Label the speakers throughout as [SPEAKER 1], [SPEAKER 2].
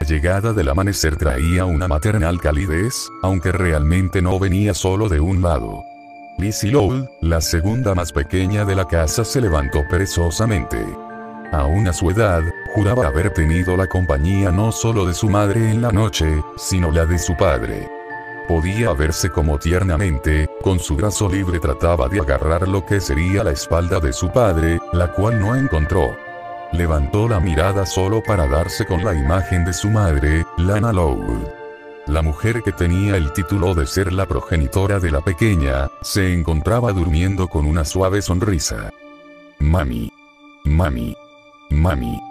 [SPEAKER 1] llegada del amanecer traía una maternal calidez, aunque realmente no venía solo de un lado. Lizzie Lowell, la segunda más pequeña de la casa, se levantó perezosamente. Aún a su edad, juraba haber tenido la compañía no solo de su madre en la noche, sino la de su padre. Podía verse como tiernamente, con su brazo libre trataba de agarrar lo que sería la espalda de su padre, la cual no encontró. Levantó la mirada solo para darse con la imagen de su madre, Lana Lowell. La mujer que tenía el título de ser la progenitora de la pequeña, se encontraba durmiendo con una suave sonrisa. Mami. Mami. Mami.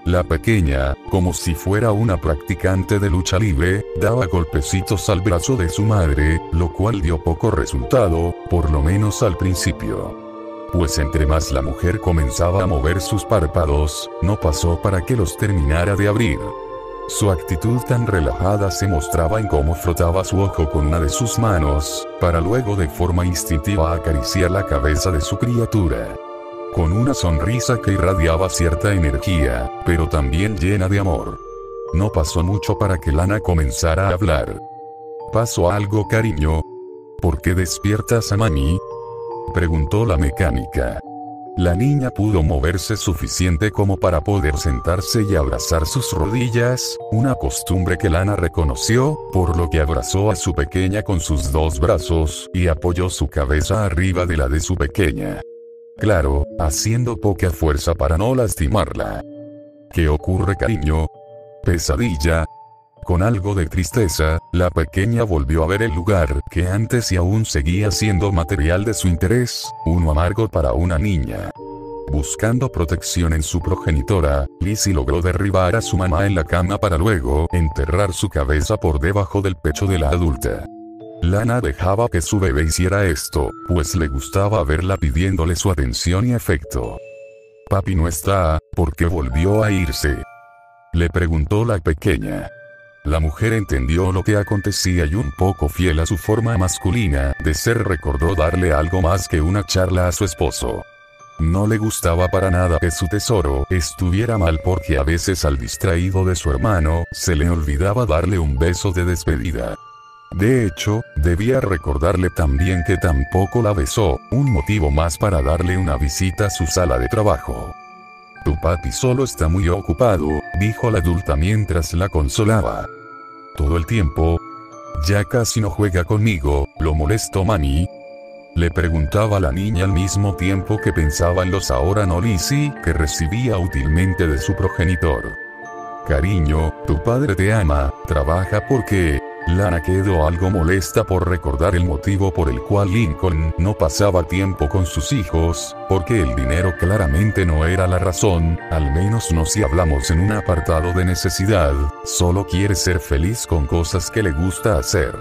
[SPEAKER 1] La pequeña, como si fuera una practicante de lucha libre, daba golpecitos al brazo de su madre, lo cual dio poco resultado, por lo menos al principio. Pues entre más la mujer comenzaba a mover sus párpados, no pasó para que los terminara de abrir. Su actitud tan relajada se mostraba en cómo frotaba su ojo con una de sus manos, para luego de forma instintiva acariciar la cabeza de su criatura. Con una sonrisa que irradiaba cierta energía, pero también llena de amor. No pasó mucho para que Lana comenzara a hablar. ¿Pasó algo, cariño? ¿Por qué despiertas a mami?, preguntó la mecánica. La niña pudo moverse suficiente como para poder sentarse y abrazar sus rodillas, una costumbre que Lana reconoció, por lo que abrazó a su pequeña con sus dos brazos, y apoyó su cabeza arriba de la de su pequeña. Claro, haciendo poca fuerza para no lastimarla. ¿Qué ocurre, cariño? ¿Pesadilla? Con algo de tristeza, la pequeña volvió a ver el lugar que antes y aún seguía siendo material de su interés, uno amargo para una niña. Buscando protección en su progenitora, Lizzie logró derribar a su mamá en la cama para luego enterrar su cabeza por debajo del pecho de la adulta. Lana dejaba que su bebé hiciera esto, pues le gustaba verla pidiéndole su atención y afecto. «Papi no está, ¿por qué volvió a irse?», le preguntó la pequeña. La mujer entendió lo que acontecía y un poco fiel a su forma masculina de ser recordó darle algo más que una charla a su esposo. No le gustaba para nada que su tesoro estuviera mal porque a veces al distraído de su hermano se le olvidaba darle un beso de despedida. De hecho, debía recordarle también que tampoco la besó, un motivo más para darle una visita a su sala de trabajo. «Tu papi solo está muy ocupado», dijo la adulta mientras la consolaba. «Todo el tiempo. Ya casi no juega conmigo, ¿lo molesto, mami?», le preguntaba la niña al mismo tiempo que pensaba en los ahora no Lizzie que recibía útilmente de su progenitor. «Cariño, tu padre te ama, trabaja porque...». Lana quedó algo molesta por recordar el motivo por el cual Lincoln no pasaba tiempo con sus hijos, porque el dinero claramente no era la razón, al menos no si hablamos en un apartado de necesidad, solo quiere ser feliz con cosas que le gusta hacer.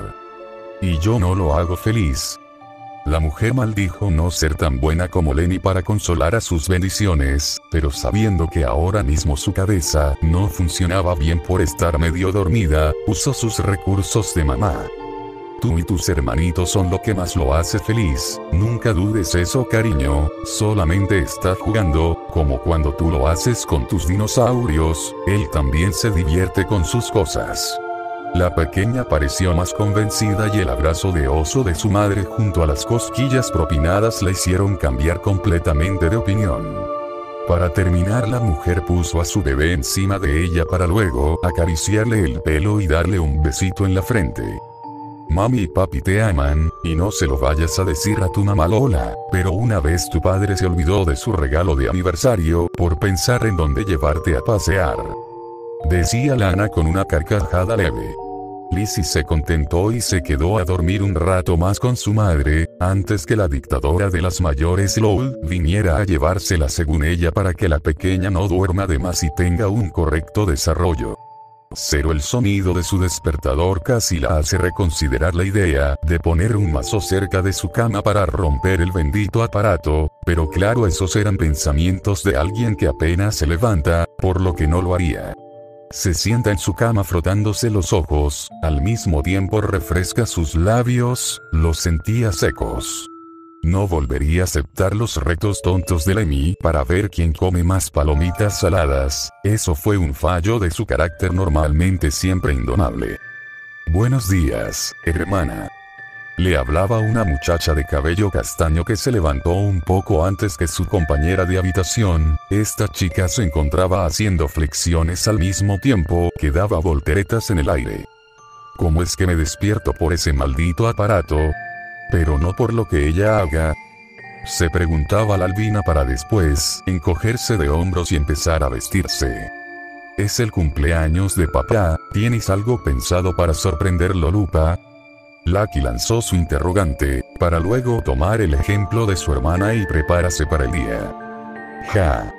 [SPEAKER 1] «Y yo no lo hago feliz». La mujer maldijo no ser tan buena como Lenny para consolar a sus bendiciones, pero sabiendo que ahora mismo su cabeza no funcionaba bien por estar medio dormida, usó sus recursos de mamá. «Tú y tus hermanitos son lo que más lo hace feliz, nunca dudes eso, cariño, solamente está jugando, como cuando tú lo haces con tus dinosaurios, él también se divierte con sus cosas». La pequeña pareció más convencida y el abrazo de oso de su madre junto a las cosquillas propinadas la hicieron cambiar completamente de opinión. Para terminar, la mujer puso a su bebé encima de ella para luego acariciarle el pelo y darle un besito en la frente. «Mami y papi te aman, y no se lo vayas a decir a tu mamá Lola, pero una vez tu padre se olvidó de su regalo de aniversario por pensar en dónde llevarte a pasear», decía Lana con una carcajada leve. Lizzie se contentó y se quedó a dormir un rato más con su madre, antes que la dictadora de las mayores Lowell viniera a llevársela según ella para que la pequeña no duerma de más y tenga un correcto desarrollo. Pero el sonido de su despertador casi la hace reconsiderar la idea de poner un mazo cerca de su cama para romper el bendito aparato, pero claro, esos eran pensamientos de alguien que apenas se levanta, por lo que no lo haría. Se sienta en su cama frotándose los ojos, al mismo tiempo refresca sus labios, los sentía secos. no volvería a aceptar los retos tontos de Lemmy para ver quién come más palomitas saladas. Eso fue un fallo de su carácter normalmente siempre indomable. Buenos días, hermana. Le hablaba una muchacha de cabello castaño que se levantó un poco antes que su compañera de habitación. Esta chica se encontraba haciendo flexiones al mismo tiempo que daba volteretas en el aire. ¿Cómo es que me despierto por ese maldito aparato? Pero no por lo que ella haga. Se preguntaba la albina para después encogerse de hombros y empezar a vestirse. Es el cumpleaños de papá, ¿tienes algo pensado para sorprenderlo, Lupa? Lucky lanzó su interrogante, para luego tomar el ejemplo de su hermana y prepararse para el día. Ja.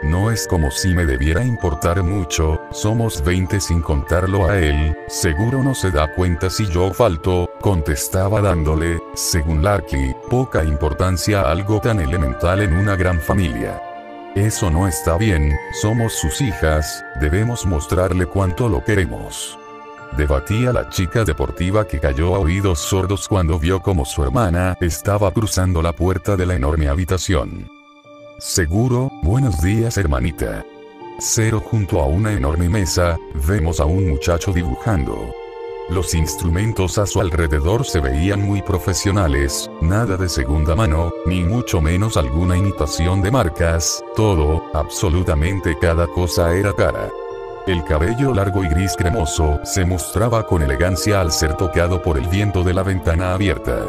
[SPEAKER 1] No es como si me debiera importar mucho, somos 20 sin contarlo a él, seguro no se da cuenta si yo falto, contestaba dándole, según Lucky, poca importancia a algo tan elemental en una gran familia. Eso no está bien, somos sus hijas, debemos mostrarle cuánto lo queremos. Debatía la chica deportiva que cayó a oídos sordos cuando vio como su hermana estaba cruzando la puerta de la enorme habitación. Seguro, buenos días hermanita. Cero junto a una enorme mesa, vemos a un muchacho dibujando. Los instrumentos a su alrededor se veían muy profesionales, nada de segunda mano, ni mucho menos alguna imitación de marcas, todo, absolutamente cada cosa era cara. El cabello largo y gris cremoso se mostraba con elegancia al ser tocado por el viento de la ventana abierta.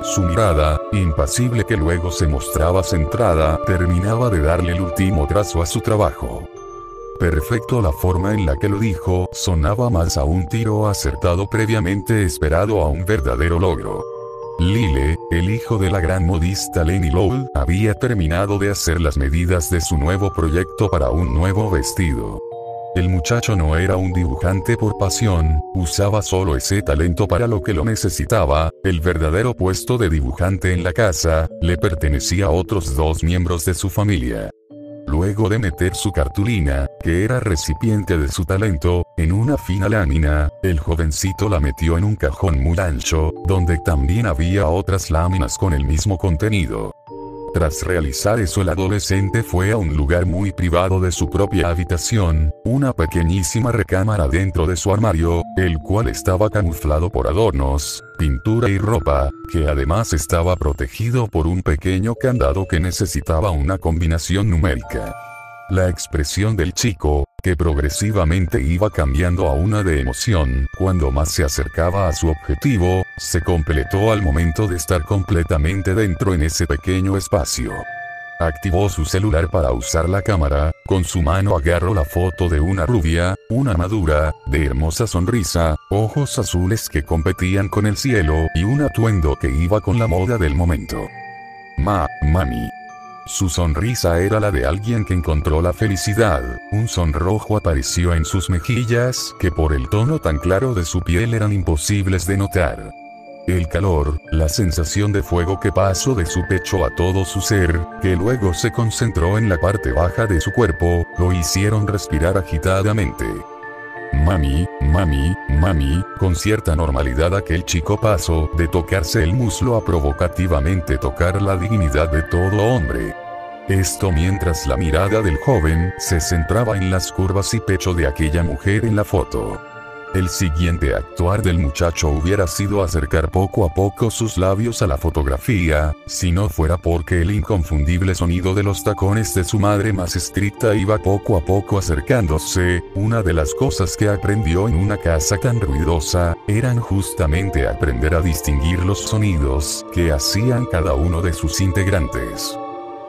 [SPEAKER 1] Su mirada, impasible que luego se mostraba centrada, terminaba de darle el último trazo a su trabajo. Perfecto la forma en la que lo dijo, sonaba más a un tiro acertado previamente esperado a un verdadero logro. Lyle, el hijo de la gran modista Lenny Lowell, había terminado de hacer las medidas de su nuevo proyecto para un nuevo vestido. El muchacho no era un dibujante por pasión, usaba solo ese talento para lo que lo necesitaba. El verdadero puesto de dibujante en la casa le pertenecía a otros dos miembros de su familia. Luego de meter su cartulina, que era recipiente de su talento, en una fina lámina, el jovencito la metió en un cajón muy ancho, donde también había otras láminas con el mismo contenido. Tras realizar eso, el adolescente fue a un lugar muy privado de su propia habitación, una pequeñísima recámara dentro de su armario, el cual estaba camuflado por adornos, pintura y ropa, que además estaba protegido por un pequeño candado que necesitaba una combinación numérica. La expresión del chico, que progresivamente iba cambiando a una de emoción, cuando más se acercaba a su objetivo, se completó al momento de estar completamente dentro en ese pequeño espacio. Activó su celular para usar la cámara, con su mano agarró la foto de una rubia, una madura, de hermosa sonrisa, ojos azules que competían con el cielo y un atuendo que iba con la moda del momento. Mami. Su sonrisa era la de alguien que encontró la felicidad, un sonrojo apareció en sus mejillas que por el tono tan claro de su piel eran imposibles de notar. El calor, la sensación de fuego que pasó de su pecho a todo su ser, que luego se concentró en la parte baja de su cuerpo, lo hicieron respirar agitadamente. Mami, con cierta normalidad aquel chico pasó de tocarse el muslo a provocativamente tocar la dignidad de todo hombre. Esto mientras la mirada del joven se centraba en las curvas y pecho de aquella mujer en la foto. El siguiente actuar del muchacho hubiera sido acercar poco a poco sus labios a la fotografía, si no fuera porque el inconfundible sonido de los tacones de su madre más estricta iba poco a poco acercándose. Una de las cosas que aprendió en una casa tan ruidosa, eran justamente aprender a distinguir los sonidos que hacían cada uno de sus integrantes.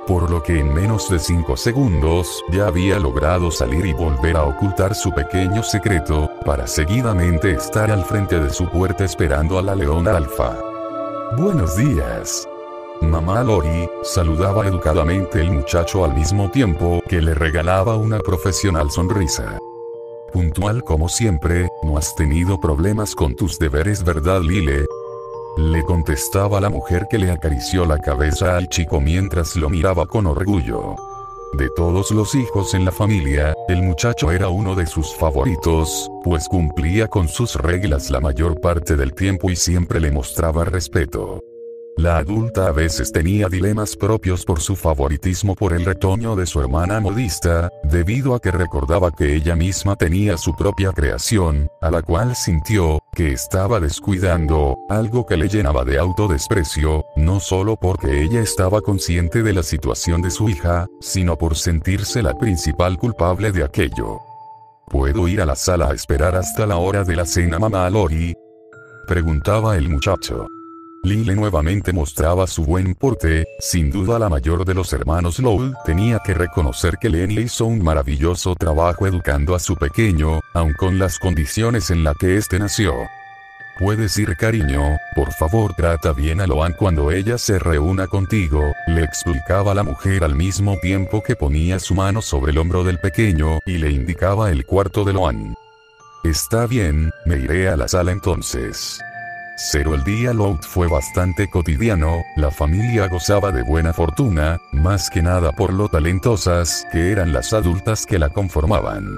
[SPEAKER 1] Por lo que en menos de 5 segundos, ya había logrado salir y volver a ocultar su pequeño secreto, para seguidamente estar al frente de su puerta esperando a la leona alfa. Buenos días. Mamá Lori, saludaba educadamente el muchacho al mismo tiempo que le regalaba una profesional sonrisa. Puntual como siempre, no has tenido problemas con tus deberes, ¿verdad, Lyle? Le contestaba la mujer que le acarició la cabeza al chico mientras lo miraba con orgullo. De todos los hijos en la familia, el muchacho era uno de sus favoritos, pues cumplía con sus reglas la mayor parte del tiempo y siempre le mostraba respeto. La adulta a veces tenía dilemas propios por su favoritismo por el retoño de su hermana modista, debido a que recordaba que ella misma tenía su propia creación, a la cual sintió que estaba descuidando, algo que le llenaba de autodesprecio, no solo porque ella estaba consciente de la situación de su hija, sino por sentirse la principal culpable de aquello. ¿Puedo ir a la sala a esperar hasta la hora de la cena, mamá Lori?, preguntaba el muchacho. Lily nuevamente mostraba su buen porte, sin duda la mayor de los hermanos Lowell tenía que reconocer que Lenny hizo un maravilloso trabajo educando a su pequeño, aun con las condiciones en las que este nació. Puedes ir, cariño, por favor trata bien a Loan cuando ella se reúna contigo, le explicaba la mujer al mismo tiempo que ponía su mano sobre el hombro del pequeño y le indicaba el cuarto de Loan. Está bien, me iré a la sala entonces. El día Loud fue bastante cotidiano, la familia gozaba de buena fortuna, más que nada por lo talentosas que eran las adultas que la conformaban.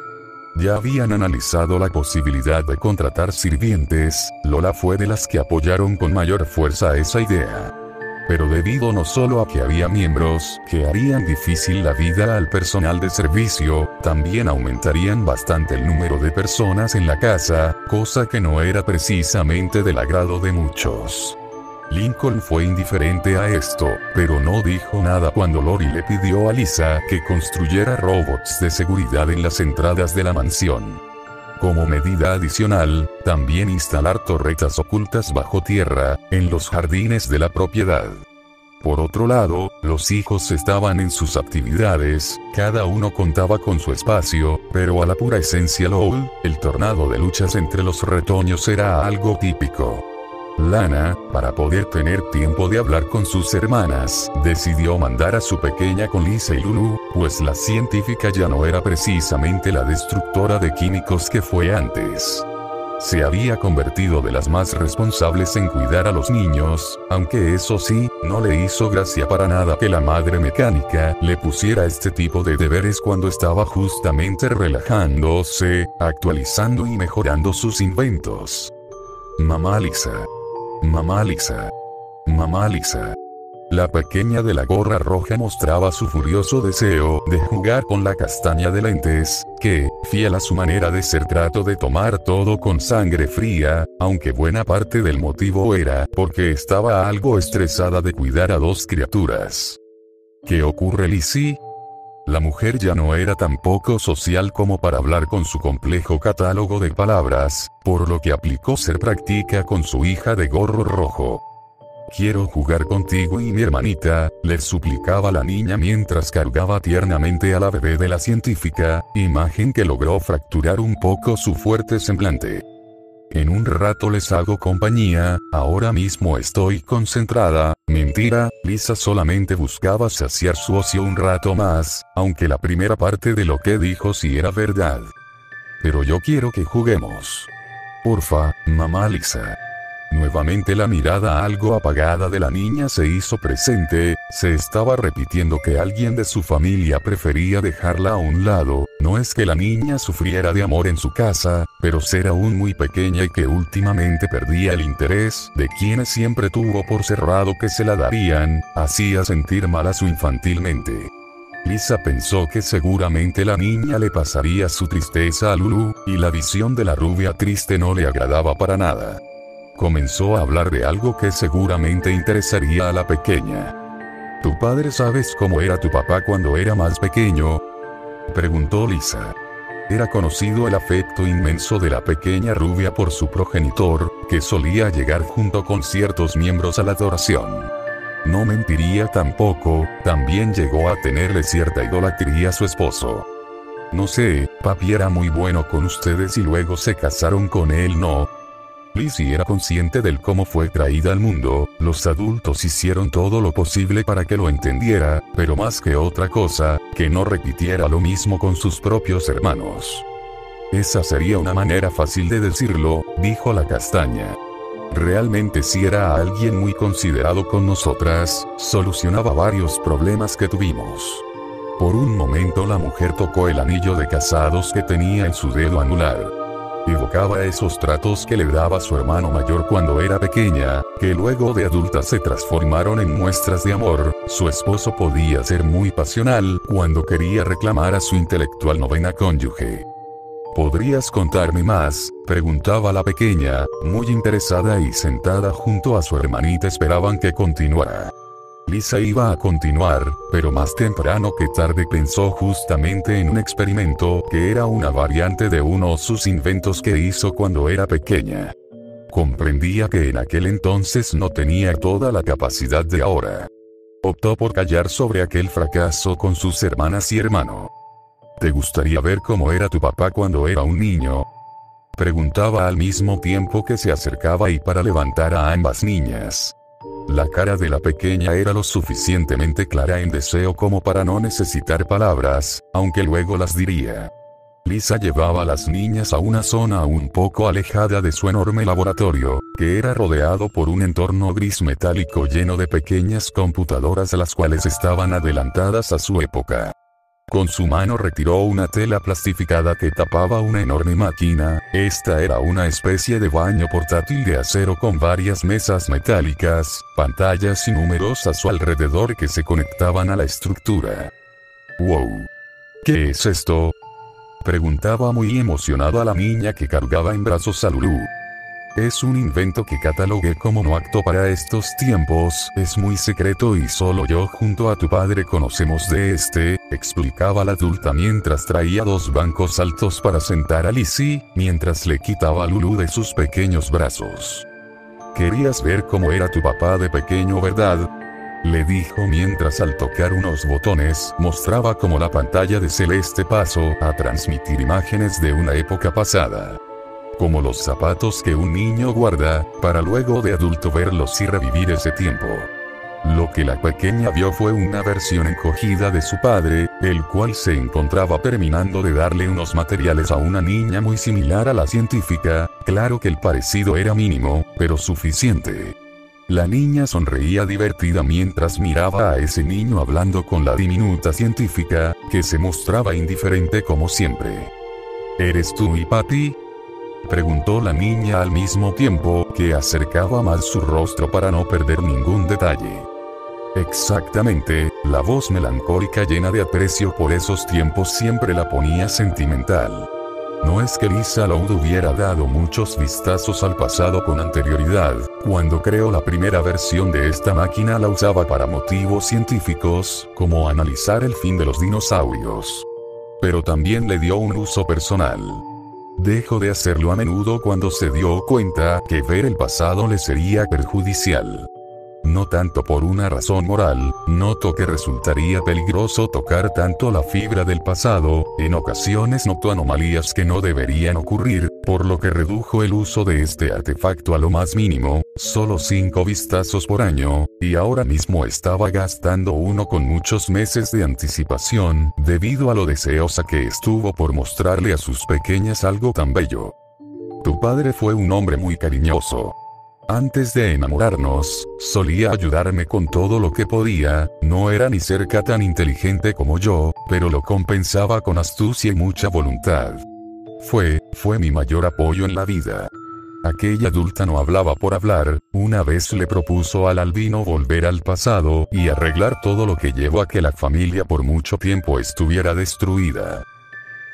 [SPEAKER 1] Ya habían analizado la posibilidad de contratar sirvientes, Lola fue de las que apoyaron con mayor fuerza esa idea. Pero debido no solo a que había miembros que harían difícil la vida al personal de servicio, también aumentarían bastante el número de personas en la casa, cosa que no era precisamente del agrado de muchos. Lincoln fue indiferente a esto, pero no dijo nada cuando Lori le pidió a Lisa que construyera robots de seguridad en las entradas de la mansión. Como medida adicional, también instalar torretas ocultas bajo tierra, en los jardines de la propiedad. Por otro lado, los hijos estaban en sus actividades, cada uno contaba con su espacio, pero a la pura esencia Lowell, el tornado de luchas entre los retoños era algo típico. Lana, para poder tener tiempo de hablar con sus hermanas, decidió mandar a su pequeña con Lisa y Lulu, pues la científica ya no era precisamente la destructora de químicos que fue antes. Se había convertido de las más responsables en cuidar a los niños, aunque eso sí, no le hizo gracia para nada que la madre mecánica le pusiera este tipo de deberes cuando estaba justamente relajándose, actualizando y mejorando sus inventos. Mamá Lisa. Mamá Lisa. Mamá Lisa. La pequeña de la gorra roja mostraba su furioso deseo de jugar con la castaña de lentes, que, fiel a su manera de ser, trató de tomar todo con sangre fría, aunque buena parte del motivo era porque estaba algo estresada de cuidar a dos criaturas. ¿Qué ocurre, Lizzie? La mujer ya no era tan poco social como para hablar con su complejo catálogo de palabras, por lo que aplicó ser práctica con su hija de gorro rojo. Quiero jugar contigo y mi hermanita, le suplicaba la niña mientras cargaba tiernamente a la bebé de la científica, imagen que logró fracturar un poco su fuerte semblante. En un rato les hago compañía, ahora mismo estoy concentrada. Mentira, Lisa solamente buscaba saciar su ocio un rato más, aunque la primera parte de lo que dijo sí era verdad. Pero yo quiero que juguemos. Porfa, mamá Lisa. Nuevamente la mirada algo apagada de la niña se hizo presente, se estaba repitiendo que alguien de su familia prefería dejarla a un lado, no es que la niña sufriera de amor en su casa, pero era aún muy pequeña y que últimamente perdía el interés de quienes siempre tuvo por cerrado que se la darían, hacía sentir mal a su infantilmente. Lisa pensó que seguramente la niña le pasaría su tristeza a Lulu, y la visión de la rubia triste no le agradaba para nada. Comenzó a hablar de algo que seguramente interesaría a la pequeña. ¿Tu padre sabes cómo era tu papá cuando era más pequeño?, preguntó Lisa. Era conocido el afecto inmenso de la pequeña rubia por su progenitor, que solía llegar junto con ciertos miembros a la adoración. No mentiría tampoco, también llegó a tenerle cierta idolatría a su esposo. No sé, papi era muy bueno con ustedes y luego se casaron con él, ¿no? Lizzie era consciente del cómo fue traída al mundo, los adultos hicieron todo lo posible para que lo entendiera, pero más que otra cosa, que no repitiera lo mismo con sus propios hermanos. Esa sería una manera fácil de decirlo, dijo la castaña. Realmente sí era alguien muy considerado con nosotras, solucionaba varios problemas que tuvimos. Por un momento la mujer tocó el anillo de casados que tenía en su dedo anular. Evocaba esos tratos que le daba su hermano mayor cuando era pequeña, que luego de adulta se transformaron en muestras de amor. Su esposo podía ser muy pasional cuando quería reclamar a su intelectual novena cónyuge. ¿Podrías contarme más?, preguntaba la pequeña, muy interesada, y sentada junto a su hermanita esperaban que continuara. Lisa iba a continuar, pero más temprano que tarde pensó justamente en un experimento que era una variante de uno de sus inventos que hizo cuando era pequeña. Comprendía que en aquel entonces no tenía toda la capacidad de ahora. Optó por callar sobre aquel fracaso con sus hermanas y hermano. ¿Te gustaría ver cómo era tu papá cuando era un niño?, preguntaba al mismo tiempo que se acercaba y para levantar a ambas niñas. La cara de la pequeña era lo suficientemente clara en deseo como para no necesitar palabras, aunque luego las diría. Lisa llevaba a las niñas a una zona un poco alejada de su enorme laboratorio, que era rodeado por un entorno gris metálico lleno de pequeñas computadoras las cuales estaban adelantadas a su época. Con su mano retiró una tela plastificada que tapaba una enorme máquina. Esta era una especie de baño portátil de acero con varias mesas metálicas, pantallas y números a su alrededor que se conectaban a la estructura. ¡Wow! ¿Qué es esto?, preguntaba muy emocionada la niña que cargaba en brazos a Lulu. Es un invento que catalogué como no apto para estos tiempos, es muy secreto y solo yo junto a tu padre conocemos de este, explicaba la adulta mientras traía 2 bancos altos para sentar a Lizzie, mientras le quitaba a Lulu de sus pequeños brazos. Querías ver cómo era tu papá de pequeño, ¿verdad?, le dijo mientras al tocar unos botones mostraba cómo la pantalla de celeste pasó a transmitir imágenes de una época pasada. Como los zapatos que un niño guarda, para luego de adulto verlos y revivir ese tiempo. Lo que la pequeña vio fue una versión encogida de su padre, el cual se encontraba terminando de darle unos materiales a una niña muy similar a la científica. Claro que el parecido era mínimo, pero suficiente. La niña sonreía divertida mientras miraba a ese niño hablando con la diminuta científica, que se mostraba indiferente como siempre. ¿Eres tú y papi?, preguntó la niña al mismo tiempo que acercaba más su rostro para no perder ningún detalle. Exactamente, la voz melancólica llena de aprecio por esos tiempos siempre la ponía sentimental. No es que Lisa Loud hubiera dado muchos vistazos al pasado con anterioridad. Cuando creó la primera versión de esta máquina la usaba para motivos científicos, como analizar el fin de los dinosaurios. Pero también le dio un uso personal. Dejó de hacerlo a menudo cuando se dio cuenta que ver el pasado le sería perjudicial. No tanto por una razón moral, notó que resultaría peligroso tocar tanto la fibra del pasado. En ocasiones notó anomalías que no deberían ocurrir, por lo que redujo el uso de este artefacto a lo más mínimo, solo 5 vistazos por año, y ahora mismo estaba gastando uno con muchos meses de anticipación, debido a lo deseosa que estuvo por mostrarle a sus pequeñas algo tan bello. Tu padre fue un hombre muy cariñoso. Antes de enamorarnos, solía ayudarme con todo lo que podía, no era ni cerca tan inteligente como yo, pero lo compensaba con astucia y mucha voluntad. Fue mi mayor apoyo en la vida. Aquella adulta no hablaba por hablar. Una vez le propuso al albino volver al pasado y arreglar todo lo que llevó a que la familia por mucho tiempo estuviera destruida.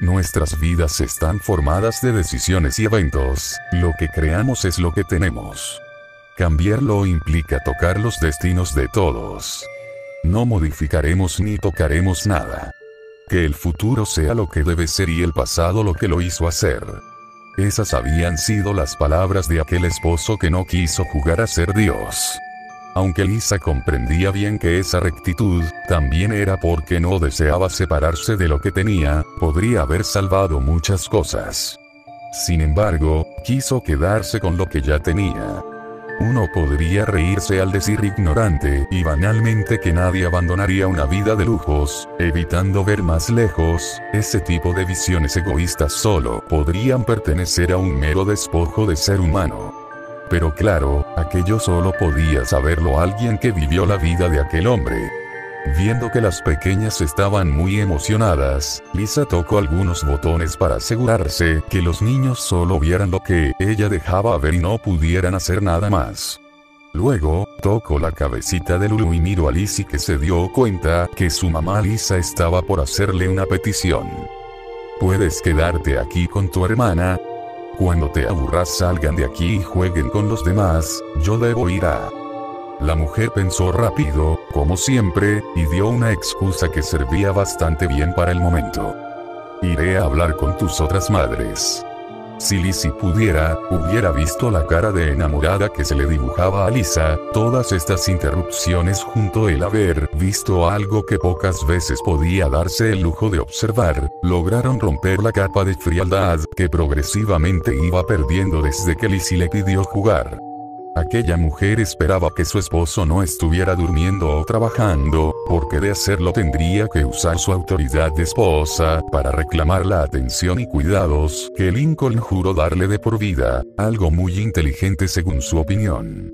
[SPEAKER 1] Nuestras vidas están formadas de decisiones y eventos, lo que creamos es lo que tenemos. Cambiarlo implica tocar los destinos de todos. No modificaremos ni tocaremos nada. Que el futuro sea lo que debe ser y el pasado lo que lo hizo hacer. Esas habían sido las palabras de aquel esposo que no quiso jugar a ser Dios. Aunque Lisa comprendía bien que esa rectitud también era porque no deseaba separarse de lo que tenía, podría haber salvado muchas cosas. Sin embargo, quiso quedarse con lo que ya tenía. Uno podría reírse al decir ignorante y banalmente que nadie abandonaría una vida de lujos, evitando ver más lejos. Ese tipo de visiones egoístas solo podrían pertenecer a un mero despojo de ser humano. Pero claro, aquello solo podía saberlo alguien que vivió la vida de aquel hombre. Viendo que las pequeñas estaban muy emocionadas, Lisa tocó algunos botones para asegurarse que los niños solo vieran lo que ella dejaba ver y no pudieran hacer nada más. Luego, tocó la cabecita de Lulu y miró a Lizzie, que se dio cuenta que su mamá Lisa estaba por hacerle una petición. ¿Puedes quedarte aquí con tu hermana? Cuando te aburras salgan de aquí y jueguen con los demás, yo debo ir a... La mujer pensó rápido, como siempre, y dio una excusa que servía bastante bien para el momento. Iré a hablar con tus otras madres. Si Lizzie pudiera, hubiera visto la cara de enamorada que se le dibujaba a Lisa. Todas estas interrupciones junto al haber visto algo que pocas veces podía darse el lujo de observar, lograron romper la capa de frialdad que progresivamente iba perdiendo desde que Lizzie le pidió jugar. Aquella mujer esperaba que su esposo no estuviera durmiendo o trabajando, porque de hacerlo tendría que usar su autoridad de esposa para reclamar la atención y cuidados que Lincoln juró darle de por vida, algo muy inteligente según su opinión.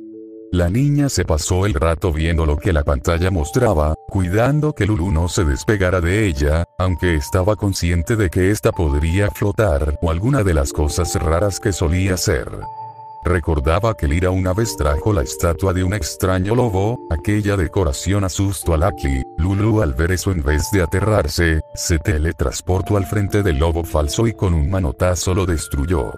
[SPEAKER 1] La niña se pasó el rato viendo lo que la pantalla mostraba, cuidando que Lulu no se despegara de ella, aunque estaba consciente de que ésta podría flotar o alguna de las cosas raras que solía hacer. Recordaba que Lyra una vez trajo la estatua de un extraño lobo. Aquella decoración asustó a Lucky. Lulu, al ver eso, en vez de aterrarse, se teletransportó al frente del lobo falso y con un manotazo lo destruyó.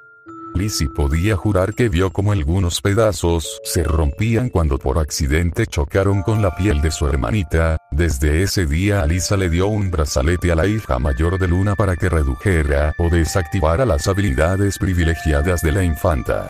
[SPEAKER 1] Lizzie podía jurar que vio como algunos pedazos se rompían cuando por accidente chocaron con la piel de su hermanita. Desde ese día Lisa le dio un brazalete a la hija mayor de Luna para que redujera o desactivara las habilidades privilegiadas de la infanta.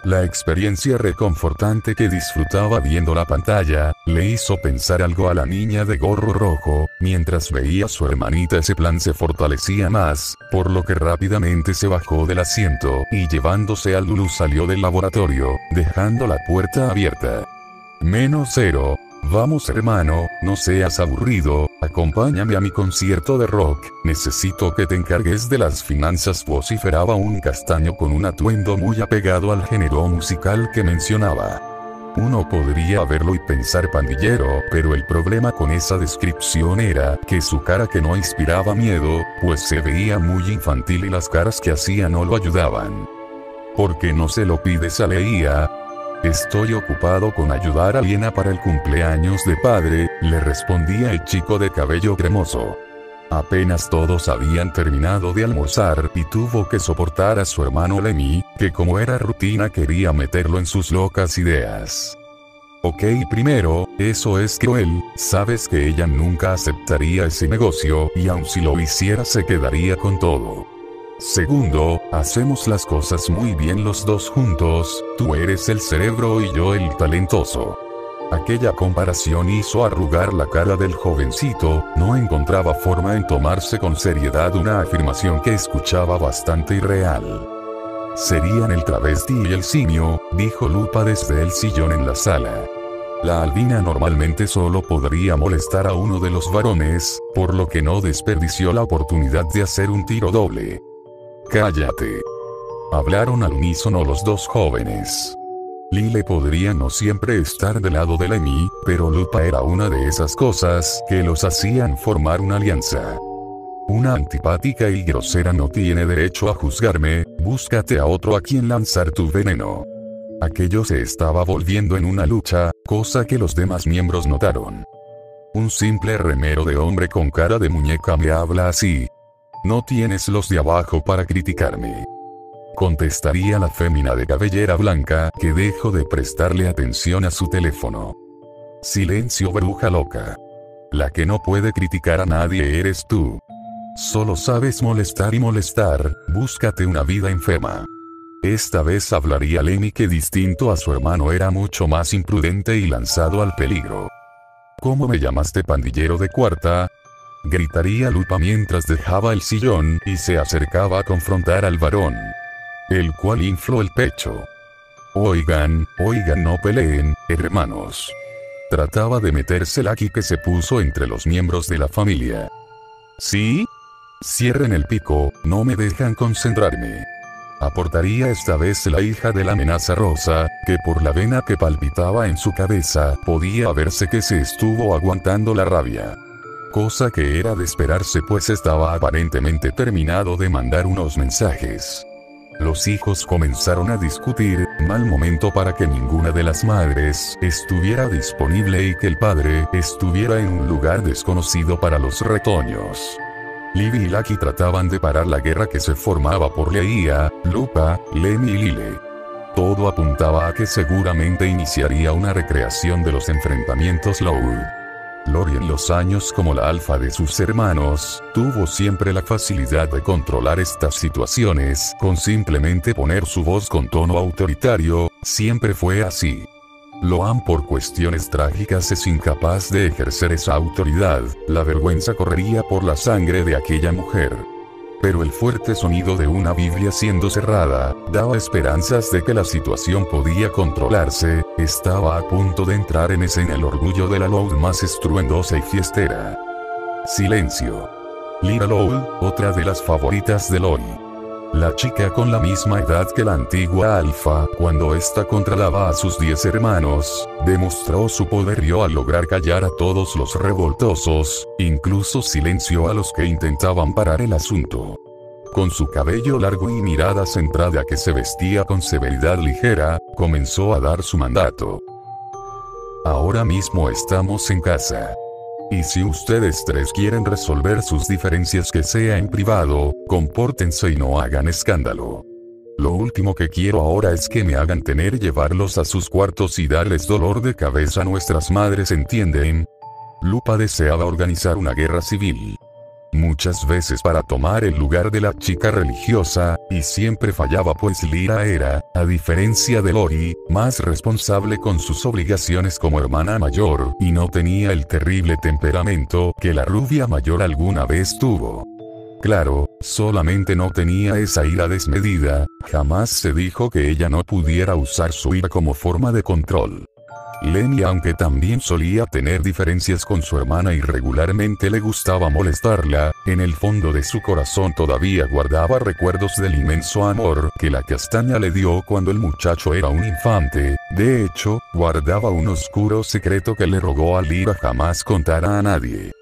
[SPEAKER 1] La experiencia reconfortante que disfrutaba viendo la pantalla, le hizo pensar algo a la niña de gorro rojo. Mientras veía a su hermanita, ese plan se fortalecía más, por lo que rápidamente se bajó del asiento y llevándose a Lulu salió del laboratorio, dejando la puerta abierta. -0. Vamos hermano, no seas aburrido, acompáñame a mi concierto de rock, necesito que te encargues de las finanzas, vociferaba un castaño con un atuendo muy apegado al género musical que mencionaba. Uno podría verlo y pensar pandillero, pero el problema con esa descripción era que su cara, que no inspiraba miedo, pues se veía muy infantil y las caras que hacía no lo ayudaban. ¿Por qué no se lo pides a Leia? Estoy ocupado con ayudar a Liena para el cumpleaños de padre, le respondía el chico de cabello cremoso. Apenas todos habían terminado de almorzar y tuvo que soportar a su hermano Lemmy, que como era rutina quería meterlo en sus locas ideas. Ok, primero, eso es cruel, sabes que ella nunca aceptaría ese negocio y aun si lo hiciera se quedaría con todo. Segundo, hacemos las cosas muy bien los dos juntos, tú eres el cerebro y yo el talentoso. Aquella comparación hizo arrugar la cara del jovencito, no encontraba forma en tomarse con seriedad una afirmación que escuchaba bastante irreal. Serían el travesti y el simio, dijo Lupa desde el sillón en la sala. La albina normalmente solo podría molestar a uno de los varones, por lo que no desperdició la oportunidad de hacer un tiro doble. Cállate. Hablaron al unísono los dos jóvenes. Lyle podría no siempre estar del lado de Lemmy, pero Lupa era una de esas cosas que los hacían formar una alianza. Una antipática y grosera no tiene derecho a juzgarme, búscate a otro a quien lanzar tu veneno. Aquello se estaba volviendo en una lucha, cosa que los demás miembros notaron. Un simple remero de hombre con cara de muñeca me habla así. No tienes los de abajo para criticarme. Contestaría la fémina de cabellera blanca, que dejó de prestarle atención a su teléfono. Silencio, bruja loca. La que no puede criticar a nadie eres tú. Solo sabes molestar y molestar, búscate una vida enferma. Esta vez hablaría Lemmy, que distinto a su hermano era mucho más imprudente y lanzado al peligro. ¿Cómo me llamaste, pandillero de cuarta? Gritaría Lupa mientras dejaba el sillón y se acercaba a confrontar al varón, el cual infló el pecho. Oigan, no peleen, hermanos. Trataba de meterse Lucky, que se puso entre los miembros de la familia. ¿Sí? Cierren el pico, no me dejan concentrarme. Aportaría esta vez la hija de la amenaza rosa, que por la vena que palpitaba en su cabeza podía verse que se estuvo aguantando la rabia. Cosa que era de esperarse, pues estaba aparentemente terminado de mandar unos mensajes. Los hijos comenzaron a discutir, mal momento para que ninguna de las madres estuviera disponible y que el padre estuviera en un lugar desconocido para los retoños. Libby y Lucky trataban de parar la guerra que se formaba por Leia, Lupa, Lemmy y Lyle. Todo apuntaba a que seguramente iniciaría una recreación de los enfrentamientos Loud. Lori en los años como la alfa de sus hermanos, tuvo siempre la facilidad de controlar estas situaciones con simplemente poner su voz con tono autoritario, siempre fue así. Loan por cuestiones trágicas es incapaz de ejercer esa autoridad, la vergüenza correría por la sangre de aquella mujer. Pero el fuerte sonido de una Biblia siendo cerrada, daba esperanzas de que la situación podía controlarse, estaba a punto de entrar en escena el orgullo de la Loud más estruendosa y fiestera. Silencio. Lyra Loud, otra de las favoritas de Lori. La chica con la misma edad que la antigua Alpha, cuando ésta controlaba a sus 10 hermanos, demostró su poderío al lograr callar a todos los revoltosos, incluso silenció a los que intentaban parar el asunto. Con su cabello largo y mirada centrada que se vestía con severidad ligera, comenzó a dar su mandato. Ahora mismo estamos en casa. Y si ustedes tres quieren resolver sus diferencias que sea en privado, compórtense y no hagan escándalo. Lo último que quiero ahora es que me hagan llevarlos a sus cuartos y darles dolor de cabeza a nuestras madres, ¿entienden? Lupa deseaba organizar una guerra civil. Muchas veces para tomar el lugar de la chica religiosa, y siempre fallaba pues Lyra era, a diferencia de Lori, más responsable con sus obligaciones como hermana mayor, y no tenía el terrible temperamento que la rubia mayor alguna vez tuvo. Claro, solamente no tenía esa ira desmedida, jamás se dijo que ella no pudiera usar su ira como forma de control. Lemmy, aunque también solía tener diferencias con su hermana y regularmente le gustaba molestarla, en el fondo de su corazón todavía guardaba recuerdos del inmenso amor que la castaña le dio cuando el muchacho era un infante. De hecho, guardaba un oscuro secreto que le rogó a Lyra jamás contara a nadie.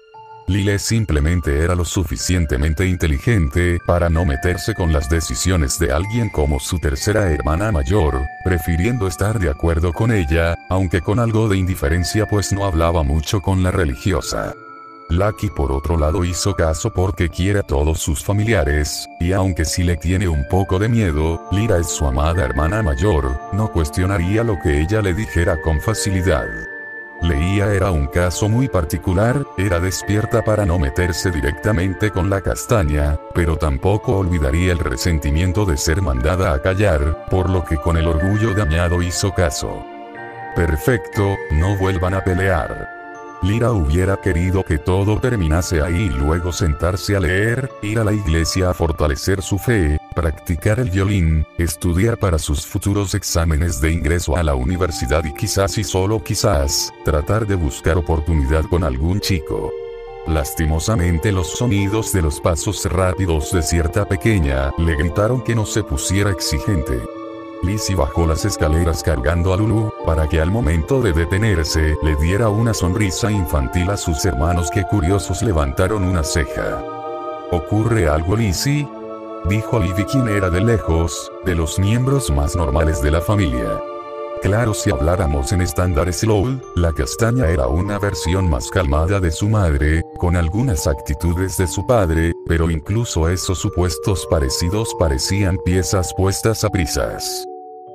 [SPEAKER 1] Lyle simplemente era lo suficientemente inteligente para no meterse con las decisiones de alguien como su tercera hermana mayor, prefiriendo estar de acuerdo con ella, aunque con algo de indiferencia pues no hablaba mucho con la religiosa. Lucky por otro lado hizo caso porque quiere a todos sus familiares, y aunque sí le tiene un poco de miedo, Lyra es su amada hermana mayor, no cuestionaría lo que ella le dijera con facilidad. Leia era un caso muy particular, era despierta para no meterse directamente con la castaña, pero tampoco olvidaría el resentimiento de ser mandada a callar, por lo que con el orgullo dañado hizo caso. Perfecto, no vuelvan a pelear. Lyra hubiera querido que todo terminase ahí y luego sentarse a leer, ir a la iglesia a fortalecer su fe, practicar el violín, estudiar para sus futuros exámenes de ingreso a la universidad y quizás y solo quizás, tratar de buscar oportunidad con algún chico. Lastimosamente los sonidos de los pasos rápidos de cierta pequeña le gritaron que no se pusiera exigente. Lizzie bajó las escaleras cargando a Lulu, para que al momento de detenerse le diera una sonrisa infantil a sus hermanos que curiosos levantaron una ceja. ¿Ocurre algo, Lizzie?, dijo Libby, quien era de lejos, de los miembros más normales de la familia. Claro, si habláramos en estándares Loud, la castaña era una versión más calmada de su madre, con algunas actitudes de su padre, pero incluso esos supuestos parecidos parecían piezas puestas a prisas.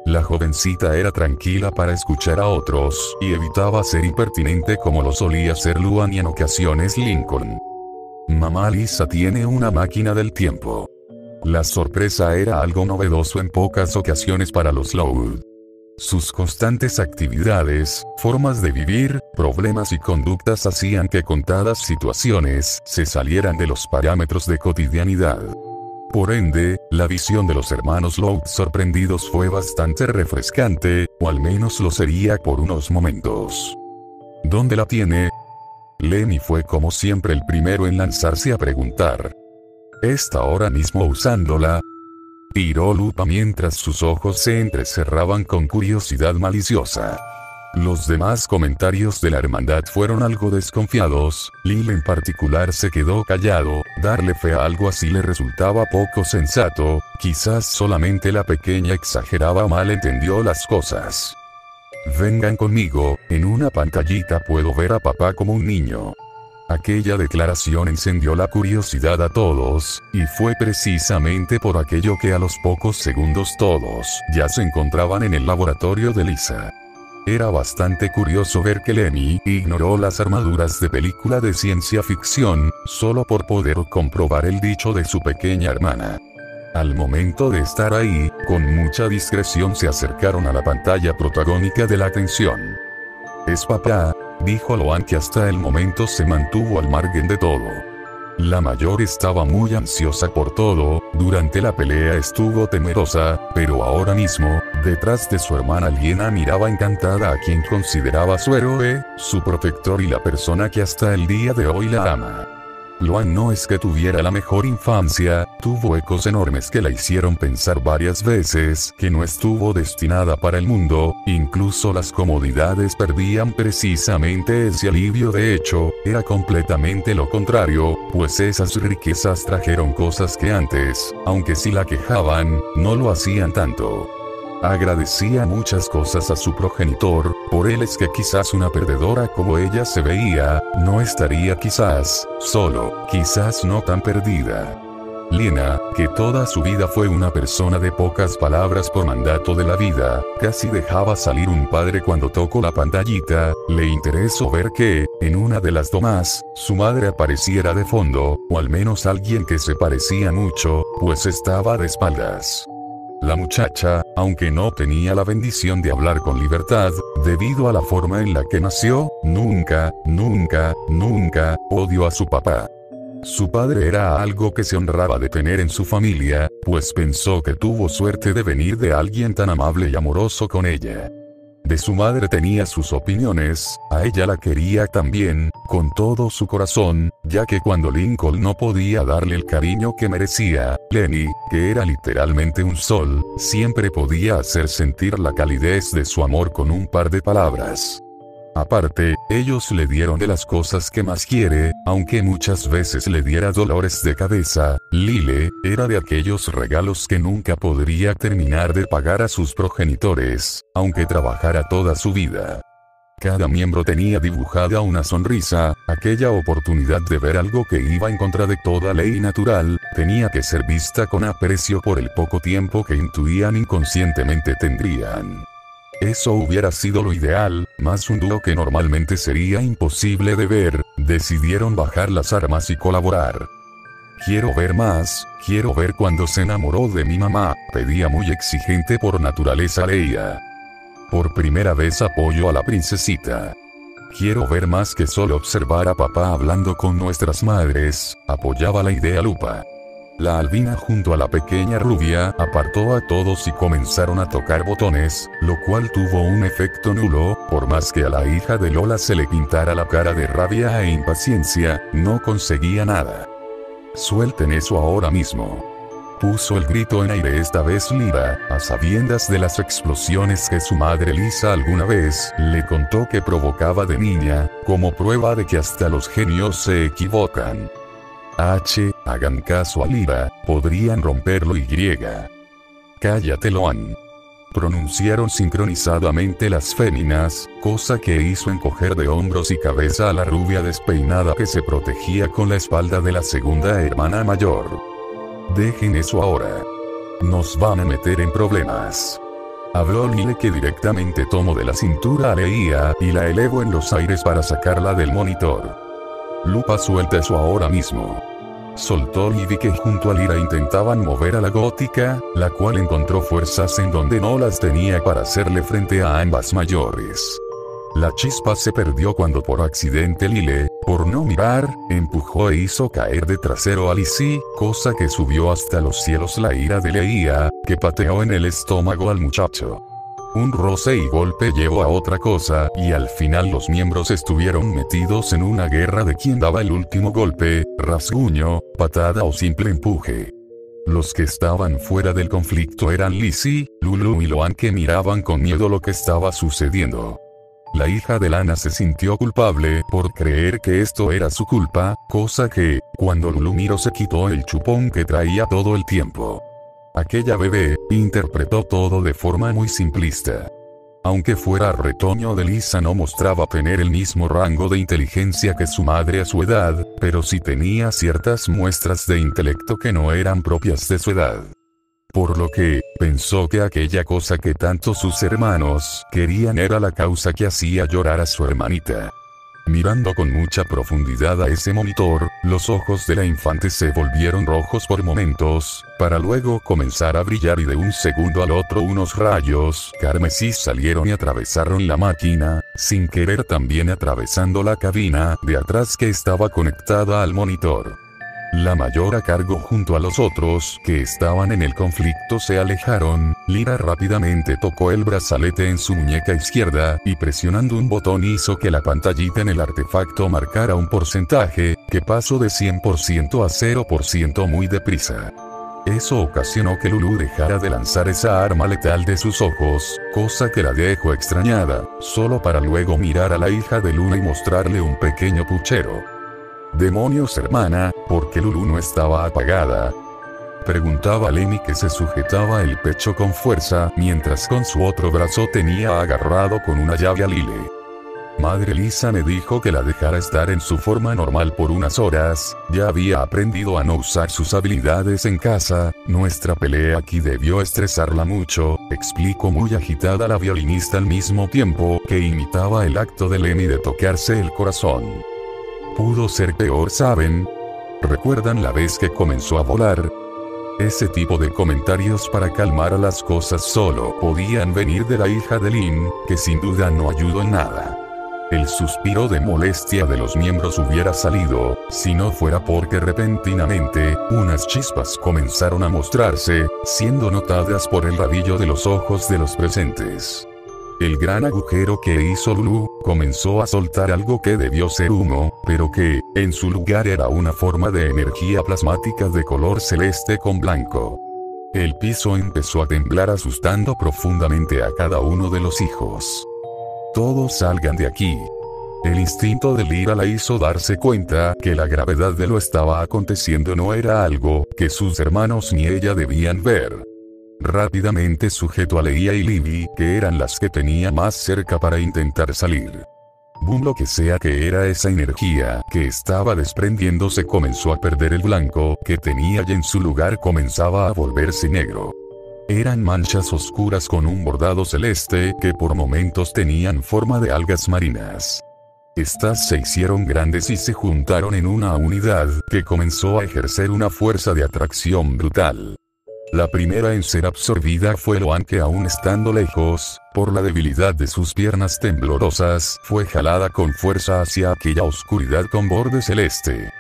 [SPEAKER 1] La jovencita era tranquila para escuchar a otros, y evitaba ser impertinente como lo solía ser Luan y en ocasiones Lincoln. Mamá Lisa tiene una máquina del tiempo. La sorpresa era algo novedoso en pocas ocasiones para los Loud. Sus constantes actividades, formas de vivir, problemas y conductas hacían que contadas situaciones se salieran de los parámetros de cotidianidad. Por ende, la visión de los hermanos Loud sorprendidos fue bastante refrescante, o al menos lo sería por unos momentos. ¿Dónde la tiene? Lemmy fue como siempre el primero en lanzarse a preguntar. ¿Está ahora mismo usándola?, tiró Lupa mientras sus ojos se entrecerraban con curiosidad maliciosa. Los demás comentarios de la hermandad fueron algo desconfiados. Lil en particular se quedó callado. Darle fe a algo así le resultaba poco sensato. Quizás solamente la pequeña exageraba o malentendió las cosas. Vengan conmigo, en una pantallita puedo ver a papá como un niño. Aquella declaración encendió la curiosidad a todos, y fue precisamente por aquello que a los pocos segundos todos ya se encontraban en el laboratorio de Lisa. Era bastante curioso ver que Lenny ignoró las armaduras de película de ciencia ficción, solo por poder comprobar el dicho de su pequeña hermana. Al momento de estar ahí, con mucha discreción se acercaron a la pantalla protagónica de la atención. «Es papá», dijo Loan, que hasta el momento se mantuvo al margen de todo. La mayor estaba muy ansiosa por todo, durante la pelea estuvo temerosa, pero ahora mismo, detrás de su hermana Liena miraba encantada a quien consideraba su héroe, su protector y la persona que hasta el día de hoy la ama. Loan no es que tuviera la mejor infancia, tuvo ecos enormes que la hicieron pensar varias veces que no estuvo destinada para el mundo, incluso las comodidades perdían precisamente ese alivio. De hecho, era completamente lo contrario, pues esas riquezas trajeron cosas que antes, aunque sí la quejaban, no lo hacían tanto. Agradecía muchas cosas a su progenitor, por él es que quizás una perdedora como ella se veía, no estaría quizás, solo, quizás no tan perdida. Liena, que toda su vida fue una persona de pocas palabras por mandato de la vida, casi dejaba salir un padre cuando tocó la pantallita, le interesó ver que, en una de las tomas, su madre apareciera de fondo, o al menos alguien que se parecía mucho, pues estaba de espaldas. La muchacha, aunque no tenía la bendición de hablar con libertad, debido a la forma en la que nació, nunca odió a su papá. Su padre era algo que se honraba de tener en su familia, pues pensó que tuvo suerte de venir de alguien tan amable y amoroso con ella. De su madre tenía sus opiniones, a ella la quería también, con todo su corazón, ya que cuando Lincoln no podía darle el cariño que merecía, Lenny, que era literalmente un sol, siempre podía hacer sentir la calidez de su amor con un par de palabras. Aparte, ellos le dieron de las cosas que más quiere, aunque muchas veces le diera dolores de cabeza. Lile, era de aquellos regalos que nunca podría terminar de pagar a sus progenitores, aunque trabajara toda su vida. Cada miembro tenía dibujada una sonrisa, aquella oportunidad de ver algo que iba en contra de toda ley natural, tenía que ser vista con aprecio por el poco tiempo que intuían inconscientemente tendrían. Eso hubiera sido lo ideal, mas un dúo que normalmente sería imposible de ver, decidieron bajar las armas y colaborar. Quiero ver más, quiero ver cuando se enamoró de mi mamá, pedía muy exigente por naturaleza Leia. Por primera vez apoyo a la princesita. Quiero ver más que solo observar a papá hablando con nuestras madres, apoyaba la idea Lupa. La albina junto a la pequeña rubia apartó a todos y comenzaron a tocar botones, lo cual tuvo un efecto nulo, por más que a la hija de Lola se le pintara la cara de rabia e impaciencia, no conseguía nada. Suelten eso ahora mismo. Puso el grito en aire esta vez Lyra, a sabiendas de las explosiones que su madre Lisa alguna vez le contó que provocaba de niña, como prueba de que hasta los genios se equivocan. Hagan caso a Lyra, podrían romperlo y. Cállate Loan. Pronunciaron sincronizadamente las féminas, cosa que hizo encoger de hombros y cabeza a la rubia despeinada que se protegía con la espalda de la segunda hermana mayor. Dejen eso ahora. Nos van a meter en problemas. Habló Lile, que directamente tomó de la cintura a Leia y la elevó en los aires para sacarla del monitor. Lupa, suelta eso ahora mismo. Soltó y vi que junto a Lyra intentaban mover a la gótica, la cual encontró fuerzas en donde no las tenía para hacerle frente a ambas mayores. La chispa se perdió cuando por accidente Lile, por no mirar, empujó e hizo caer de trasero a Lizzie, cosa que subió hasta los cielos la ira de Leia, que pateó en el estómago al muchacho. Un roce y golpe llevó a otra cosa, y al final los miembros estuvieron metidos en una guerra de quién daba el último golpe, rasguño, patada o simple empuje. Los que estaban fuera del conflicto eran Lizzie, Lulu y Loan, que miraban con miedo lo que estaba sucediendo. La hija de Lana se sintió culpable por creer que esto era su culpa, cosa que, cuando Lulu miró se quitó el chupón que traía todo el tiempo. Aquella bebé interpretó todo de forma muy simplista. Aunque fuera retoño de Lisa, no mostraba tener el mismo rango de inteligencia que su madre a su edad, pero sí tenía ciertas muestras de intelecto que no eran propias de su edad. Por lo que, pensó que aquella cosa que tanto sus hermanos querían era la causa que hacía llorar a su hermanita. Mirando con mucha profundidad a ese monitor, los ojos de la infante se volvieron rojos por momentos, para luego comenzar a brillar y de un segundo al otro unos rayos carmesí salieron y atravesaron la máquina, sin querer también atravesando la cabina de atrás que estaba conectada al monitor. La mayor a cargo junto a los otros que estaban en el conflicto se alejaron. Lyra rápidamente tocó el brazalete en su muñeca izquierda y presionando un botón hizo que la pantallita en el artefacto marcara un porcentaje, que pasó de 100% a 0% muy deprisa. Eso ocasionó que Lulu dejara de lanzar esa arma letal de sus ojos, cosa que la dejó extrañada, solo para luego mirar a la hija de Luna y mostrarle un pequeño puchero. «Demonios, hermana, ¿por qué Lulu no estaba apagada?», preguntaba Lenny, que se sujetaba el pecho con fuerza mientras con su otro brazo tenía agarrado con una llave a Lyle. Madre Lisa me dijo que la dejara estar en su forma normal por unas horas, ya había aprendido a no usar sus habilidades en casa, nuestra pelea aquí debió estresarla mucho, explicó muy agitada la violinista al mismo tiempo que imitaba el acto de Lenny de tocarse el corazón. Pudo ser peor, ¿saben? ¿Recuerdan la vez que comenzó a volar? Ese tipo de comentarios para calmar a las cosas solo podían venir de la hija de Lynn, que sin duda no ayudó en nada. El suspiro de molestia de los miembros hubiera salido, si no fuera porque repentinamente, unas chispas comenzaron a mostrarse, siendo notadas por el rabillo de los ojos de los presentes. El gran agujero que hizo Lulu comenzó a soltar algo que debió ser humo, pero que, en su lugar, era una forma de energía plasmática de color celeste con blanco. El piso empezó a temblar, asustando profundamente a cada uno de los hijos. «Todos salgan de aquí». El instinto de Lyra la hizo darse cuenta que la gravedad de lo estaba aconteciendo no era algo que sus hermanos ni ella debían ver. Rápidamente sujetó a Leia y Libby, que eran las que tenía más cerca, para intentar salir. Boom, lo que sea que era esa energía que estaba desprendiéndose comenzó a perder el blanco que tenía y en su lugar comenzaba a volverse negro. Eran manchas oscuras con un bordado celeste que por momentos tenían forma de algas marinas. Estas se hicieron grandes y se juntaron en una unidad que comenzó a ejercer una fuerza de atracción brutal. La primera en ser absorbida fue Loan, que aún estando lejos, por la debilidad de sus piernas temblorosas, fue jalada con fuerza hacia aquella oscuridad con borde celeste.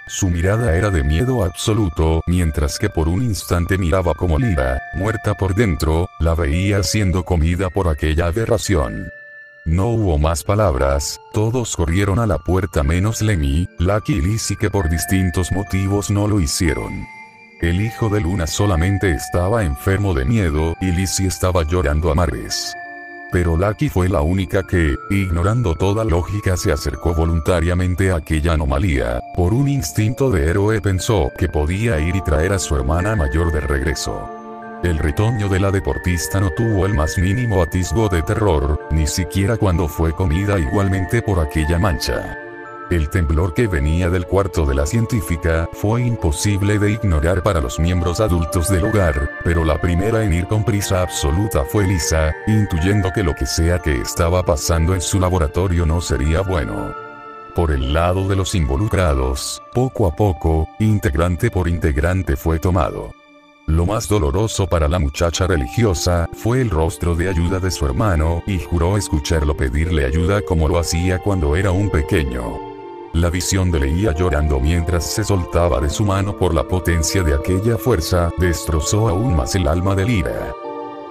[SPEAKER 1] Su mirada era de miedo absoluto, mientras que por un instante miraba como Lyra, muerta por dentro, la veía siendo comida por aquella aberración. No hubo más palabras, todos corrieron a la puerta menos Lemmy, Lucky y Lizzie, que por distintos motivos no lo hicieron. El hijo de Luna solamente estaba enfermo de miedo y Lizzie estaba llorando a mares. Pero Lucky fue la única que, ignorando toda lógica, se acercó voluntariamente a aquella anomalía. Por un instinto de héroe pensó que podía ir y traer a su hermana mayor de regreso. El retoño de la deportista no tuvo el más mínimo atisbo de terror, ni siquiera cuando fue comida igualmente por aquella mancha. El temblor que venía del cuarto de la científica fue imposible de ignorar para los miembros adultos del hogar, pero la primera en ir con prisa absoluta fue Lisa, intuyendo que lo que sea que estaba pasando en su laboratorio no sería bueno. Por el lado de los involucrados, poco a poco, integrante por integrante fue tomado. Lo más doloroso para la muchacha religiosa fue el rostro de ayuda de su hermano, y juró escucharlo pedirle ayuda como lo hacía cuando era un pequeño. La visión de Leia llorando mientras se soltaba de su mano por la potencia de aquella fuerza destrozó aún más el alma de Lyra.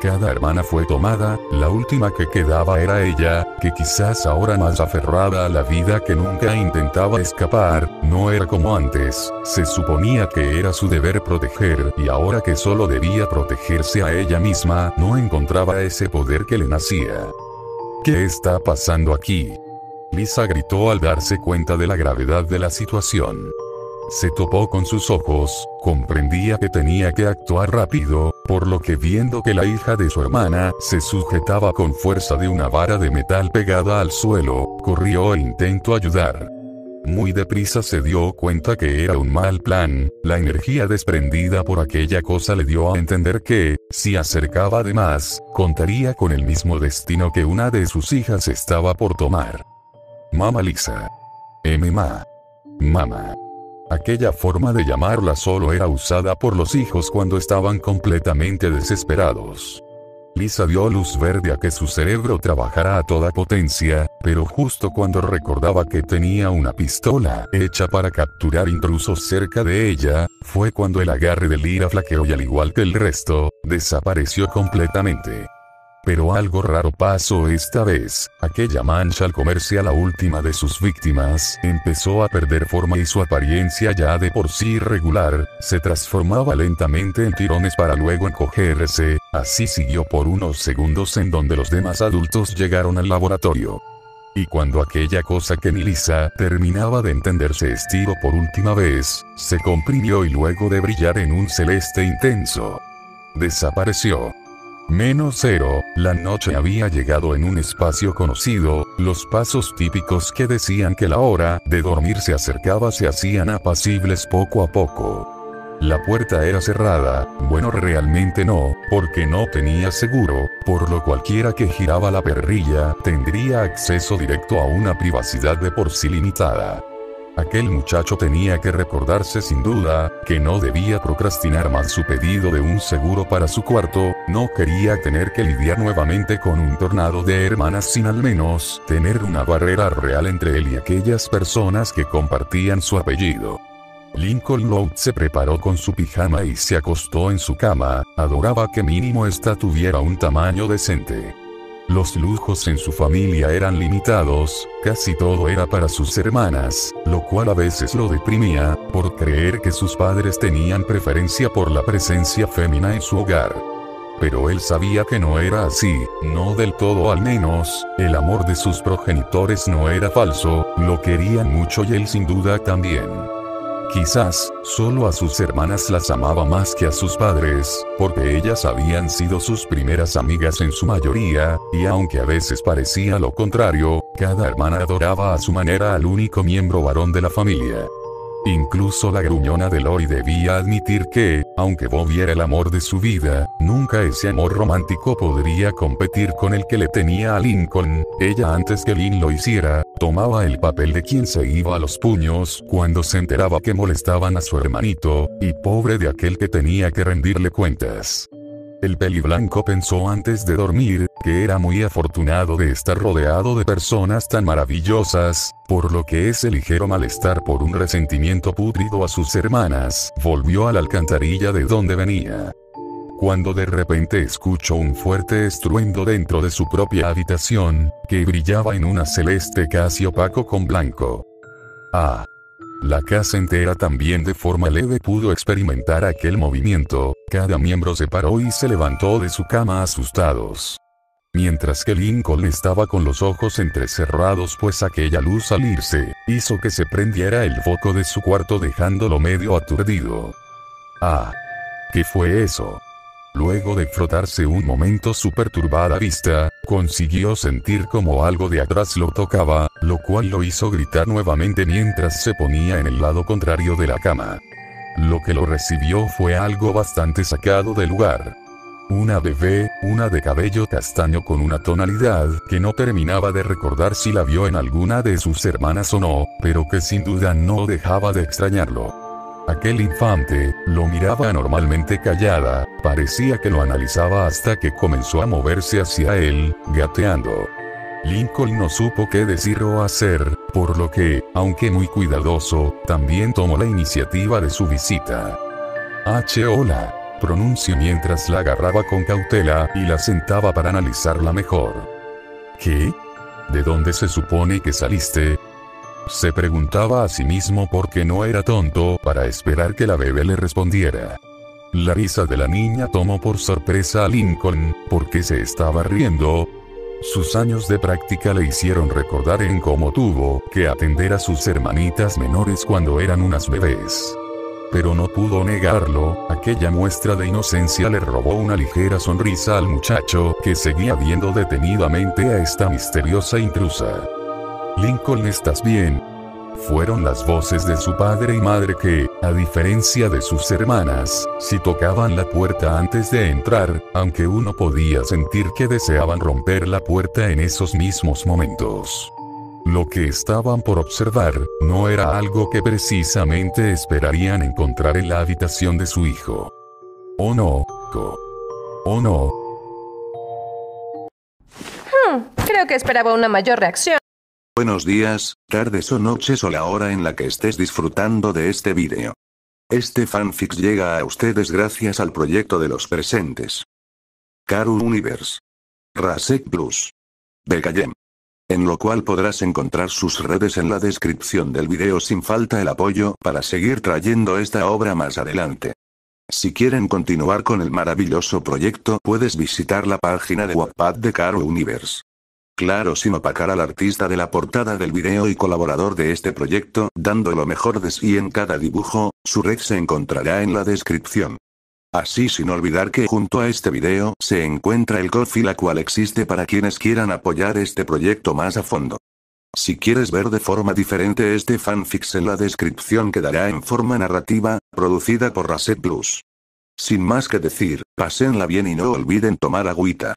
[SPEAKER 1] Cada hermana fue tomada, la última que quedaba era ella, que quizás ahora más aferrada a la vida que nunca intentaba escapar. No era como antes, se suponía que era su deber proteger, y ahora que solo debía protegerse a ella misma, no encontraba ese poder que le nacía. ¿Qué está pasando aquí? Lisa gritó al darse cuenta de la gravedad de la situación. Se topó con sus ojos, comprendía que tenía que actuar rápido, por lo que viendo que la hija de su hermana se sujetaba con fuerza de una vara de metal pegada al suelo, corrió e intentó ayudar. Muy deprisa se dio cuenta que era un mal plan, la energía desprendida por aquella cosa le dio a entender que, si acercaba de más, contaría con el mismo destino que una de sus hijas estaba por tomar. Mamá Lisa. Mamá. Aquella forma de llamarla solo era usada por los hijos cuando estaban completamente desesperados. Lisa dio luz verde a que su cerebro trabajara a toda potencia, pero justo cuando recordaba que tenía una pistola hecha para capturar intrusos cerca de ella, fue cuando el agarre de Lyra flaqueó y al igual que el resto, desapareció completamente. Pero algo raro pasó esta vez, aquella mancha al comerse a la última de sus víctimas, empezó a perder forma y su apariencia ya de por sí irregular, se transformaba lentamente en tirones para luego encogerse, así siguió por unos segundos en donde los demás adultos llegaron al laboratorio. Y cuando aquella cosa que ni Lisa terminaba de entender se estiró por última vez, se comprimió y luego de brillar en un celeste intenso, desapareció. -0, la noche había llegado en un espacio conocido, los pasos típicos que decían que la hora de dormir se acercaba se hacían apacibles poco a poco. La puerta era cerrada, bueno realmente no, porque no tenía seguro, por lo cualquiera que giraba la perrilla tendría acceso directo a una privacidad de por sí limitada. Aquel muchacho tenía que recordarse sin duda, que no debía procrastinar más su pedido de un seguro para su cuarto, no quería tener que lidiar nuevamente con un tornado de hermanas sin al menos tener una barrera real entre él y aquellas personas que compartían su apellido. Lincoln Loud se preparó con su pijama y se acostó en su cama, adoraba que mínimo ésta tuviera un tamaño decente. Los lujos en su familia eran limitados, casi todo era para sus hermanas, lo cual a veces lo deprimía, por creer que sus padres tenían preferencia por la presencia femenina en su hogar. Pero él sabía que no era así, no del todo al menos, el amor de sus progenitores no era falso, lo querían mucho y él sin duda también. Quizás, solo a sus hermanas las amaba más que a sus padres, porque ellas habían sido sus primeras amigas en su mayoría, y aunque a veces parecía lo contrario, cada hermana adoraba a su manera al único miembro varón de la familia. Incluso la gruñona de Lori debía admitir que, aunque Bobby era el amor de su vida, nunca ese amor romántico podría competir con el que le tenía a Lincoln. Ella antes que Lynn lo hiciera, tomaba el papel de quien se iba a los puños cuando se enteraba que molestaban a su hermanito, y pobre de aquel que tenía que rendirle cuentas. El peliblanco pensó antes de dormir, que era muy afortunado de estar rodeado de personas tan maravillosas, por lo que ese ligero malestar por un resentimiento pútrido a sus hermanas, volvió a la alcantarilla de donde venía. Cuando de repente escuchó un fuerte estruendo dentro de su propia habitación, que brillaba en un celeste casi opaco con blanco. ¡Ah! La casa entera también de forma leve pudo experimentar aquel movimiento, cada miembro se paró y se levantó de su cama asustados. Mientras que Lincoln estaba con los ojos entrecerrados pues aquella luz al irse, hizo que se prendiera el foco de su cuarto dejándolo medio aturdido. ¡Ah! ¿Qué fue eso? Luego de frotarse un momento su perturbada vista, consiguió sentir como algo de atrás lo tocaba, lo cual lo hizo gritar nuevamente mientras se ponía en el lado contrario de la cama. Lo que lo recibió fue algo bastante sacado de lugar. Una bebé, una de cabello castaño con una tonalidad que no terminaba de recordar si la vio en alguna de sus hermanas o no, pero que sin duda no dejaba de extrañarlo. Aquel infante, lo miraba anormalmente callada, parecía que lo analizaba hasta que comenzó a moverse hacia él, gateando. Lincoln no supo qué decir o hacer, por lo que, aunque muy cuidadoso, también tomó la iniciativa de su visita. Hola, pronunció mientras la agarraba con cautela y la sentaba para analizarla mejor. ¿Qué? ¿De dónde se supone que saliste? Se preguntaba a sí mismo porque no era tonto para esperar que la bebé le respondiera. La risa de la niña tomó por sorpresa a Lincoln, porque se estaba riendo. Sus años de práctica le hicieron recordar en cómo tuvo que atender a sus hermanitas menores cuando eran unas bebés. Pero no pudo negarlo, aquella muestra de inocencia le robó una ligera sonrisa al muchacho, que seguía viendo detenidamente a esta misteriosa intrusa. «Lincoln, ¿estás bien?», fueron las voces de su padre y madre que, a diferencia de sus hermanas, sí tocaban la puerta antes de entrar, aunque uno podía sentir que deseaban romper la puerta en esos mismos momentos. Lo que estaban por observar, no era algo que precisamente esperarían encontrar en la habitación de su hijo. «Oh no, oh no».
[SPEAKER 2] Creo que esperaba una mayor reacción.
[SPEAKER 3] Buenos días, tardes o noches o la hora en la que estés disfrutando de este vídeo. Este fanfic llega a ustedes gracias al proyecto de los presentes. Karu Universe. Rasek Plus. Begayem. En lo cual podrás encontrar sus redes en la descripción del video. Sin falta el apoyo para seguir trayendo esta obra más adelante. Si quieren continuar con el maravilloso proyecto, puedes visitar la página de Wattpad de Karu Universe. Claro, sin opacar al artista de la portada del video y colaborador de este proyecto, dando lo mejor de sí en cada dibujo, su red se encontrará en la descripción. Así, sin olvidar que junto a este video se encuentra el Ko-fi, la cual existe para quienes quieran apoyar este proyecto más a fondo. Si quieres ver de forma diferente este fanfics, en la descripción quedará en forma narrativa, producida por Rasek Plus. Sin más que decir, pásenla bien y no olviden tomar agüita.